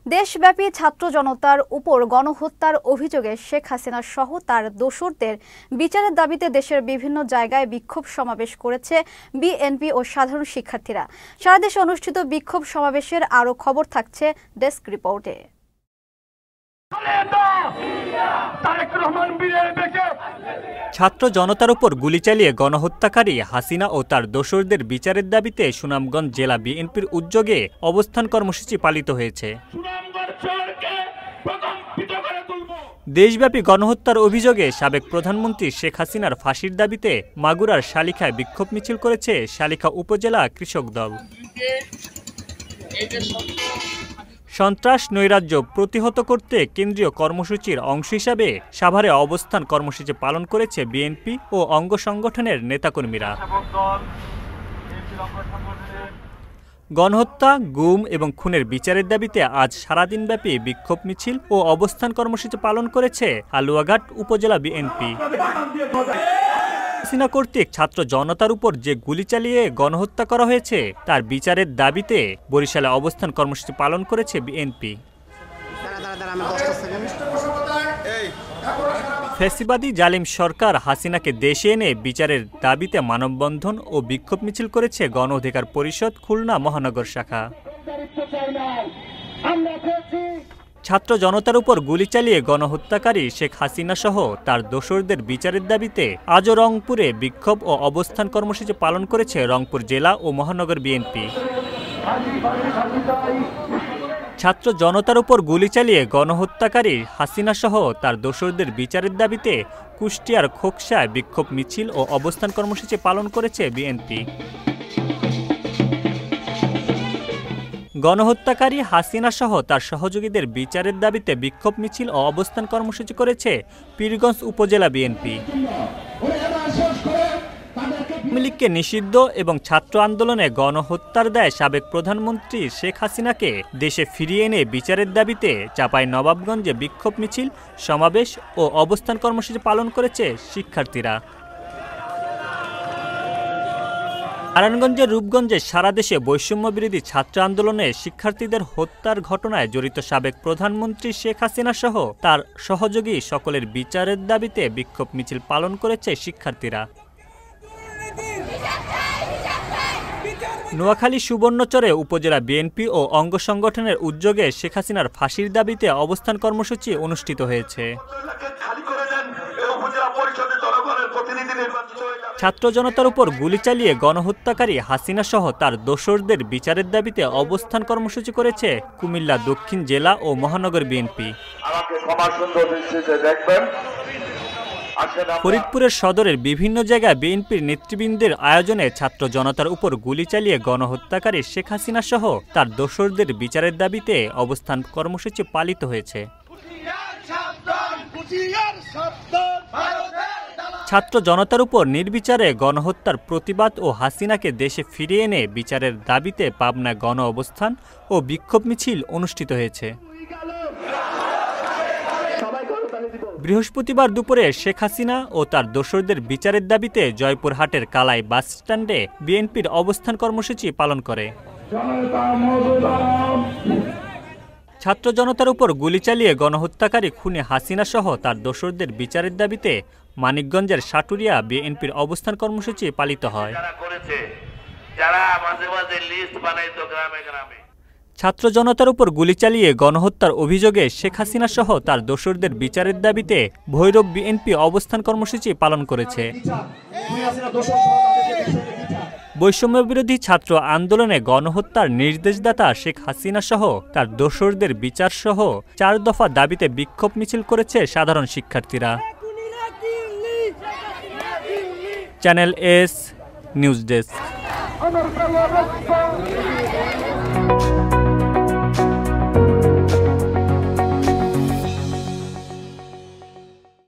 দেশব্যাপী ছাত্র জনতার উপর গণহত্যার অভিযোগে শেখ হাসিনা সহ তার দোসরদের বিচারের দাবিতে দেশের বিভিন্ন জায়গায় বিক্ষোভ সমাবেশ করেছে বিএনপি ও সাধারণ শিক্ষার্থীরা। সারা দেশে অনুষ্ঠিত বিক্ষোভ সমাবেশের আরও খবর থাকছে ডেস্ক রিপোর্টে। ছাত্র জনতার উপর গুলি চালিয়ে গণহত্যাকারী হাসিনা ও তার দোসরদের বিচারের দাবিতে সুনামগঞ্জ জেলা বিএনপির উদ্যোগে অবস্থান কর্মসূচি পালিত হয়েছে। দেশব্যাপী গণহত্যার অভিযোগে সাবেক প্রধানমন্ত্রী শেখ হাসিনার ফাঁসির দাবিতে মাগুরার শালিখায় বিক্ষোভ মিছিল করেছে শালিখা উপজেলা কৃষক দল। সন্ত্রাস নৈরাজ্য প্রতিহত করতে কেন্দ্রীয় কর্মসূচির অংশ হিসাবে সাভারে অবস্থান কর্মসূচি পালন করেছে বিএনপি ও অঙ্গ সংগঠনের নেতাকর্মীরা। গণহত্যা, গুম এবং খুনের বিচারের দাবিতে আজ সারাদিনব্যাপী বিক্ষোভ মিছিল ও অবস্থান কর্মসূচি পালন করেছে হালুয়াঘাট উপজেলা বিএনপি। হাসিনা কর্তৃক ছাত্র জনতার উপর যে গুলি চালিয়ে গণহত্যা করা হয়েছে তার বিচারের দাবিতে বরিশালে অবস্থান কর্মসূচি পালন করেছে বিএনপি। ফ্যাসিবাদী জালিম সরকার হাসিনাকে দেশে এনে বিচারের দাবিতে মানববন্ধন ও বিক্ষোভ মিছিল করেছে গণ অধিকার পরিষদ খুলনা মহানগর শাখা। ছাত্র জনতার উপর গুলি চালিয়ে গণহত্যাকারী শেখ হাসিনা সহ তার দোসরদের বিচারের দাবিতে আজও রংপুরে বিক্ষোভ ও অবস্থান কর্মসূচি পালন করেছে রংপুর জেলা ও মহানগর বিএনপি। ছাত্র জনতার উপর গুলি চালিয়ে গণহত্যাকারী হাসিনা সহ তার দোসরদের বিচারের দাবিতে কুষ্টিয়ার খোকসায় বিক্ষোভ মিছিল ও অবস্থান কর্মসূচি পালন করেছে বিএনপি। গণহত্যাকারী হাসিনা সহ তার সহযোগীদের বিচারের দাবিতে বিক্ষোভ মিছিল ও অবস্থান কর্মসূচি করেছে পীরগঞ্জ উপজেলা বিএনপি। আওয়ামী লীগকে নিষিদ্ধ এবং ছাত্র আন্দোলনে গণহত্যার দায়ে সাবেক প্রধানমন্ত্রী শেখ হাসিনাকে দেশে ফিরিয়ে এনে বিচারের দাবিতে চাঁপাইনবাবগঞ্জে বিক্ষোভ মিছিল, সমাবেশ ও অবস্থান কর্মসূচি পালন করেছে শিক্ষার্থীরা। নারায়ণগঞ্জের রূপগঞ্জে সারা দেশে বৈষম্য বিরোধী ছাত্র আন্দোলনে শিক্ষার্থীদের হত্যার ঘটনায় জড়িত সাবেক প্রধানমন্ত্রী শেখ হাসিনা সহ তার সহযোগী সকলের বিচারের দাবিতে বিক্ষোভ মিছিল পালন করেছে শিক্ষার্থীরা। নোয়াখালী সুবর্ণচরে উপজেলা বিএনপি ও অঙ্গ সংগঠনের উদ্যোগে শেখ হাসিনার ফাঁসির দাবিতে অবস্থান কর্মসূচি অনুষ্ঠিত হয়েছে। ছাত্র জনতার উপর গুলি চালিয়ে গণহত্যাকারী হাসিনা সহ তার দোসরদের বিচারের দাবিতে অবস্থান কর্মসূচি করেছে কুমিল্লা দক্ষিণ জেলা ও মহানগর বিএনপি। ফরিদপুরের সদরের বিভিন্ন জায়গায় বিএনপির নেতৃবৃন্দের আয়োজনে ছাত্র জনতার উপর গুলি চালিয়ে গণহত্যাকারী শেখ হাসিনা সহ তার দোসরদের বিচারের দাবিতে অবস্থান কর্মসূচি পালিত হয়েছে। ছাত্র জনতার উপর নির্বিচারে গণহত্যার প্রতিবাদ ও হাসিনাকে দেশে ফিরিয়ে এনে বিচারের দাবিতে পাবনা গণ অবস্থান ও বিক্ষোভ মিছিল অনুষ্ঠিত হয়েছে। বৃহস্পতিবার দুপুরে শেখ হাসিনা ও তার দোসরদের বিচারের দাবিতে জয়পুরহাটের কালাই বাস স্ট্যান্ডে বিএনপির অবস্থান কর্মসূচি পালন করে। ছাত্র জনতার উপর গুলি চালিয়ে গণহত্যাকারী খুনি হাসিনা সহ তার দোসরদের বিচারের দাবিতে মানিকগঞ্জের সাটুরিয়া বিএনপির অবস্থান কর্মসূচি পালিত হয়। ছাত্র জনতার উপর গুলি চালিয়ে গণহত্যার অভিযোগে শেখ হাসিনা সহ তার দোসরদের বিচারের দাবিতে ভৈরব বিএনপি অবস্থান কর্মসূচি পালন করেছে। বৈষম্য বিরোধী ছাত্র আন্দোলনে গণহত্যার নির্দেশদাতা শেখ হাসিনা সহ তার দোসরদের বিচার সহ 4 দফা দাবিতে বিক্ষোভ মিছিল করেছে সাধারণ শিক্ষার্থীরা। Channel S news desk.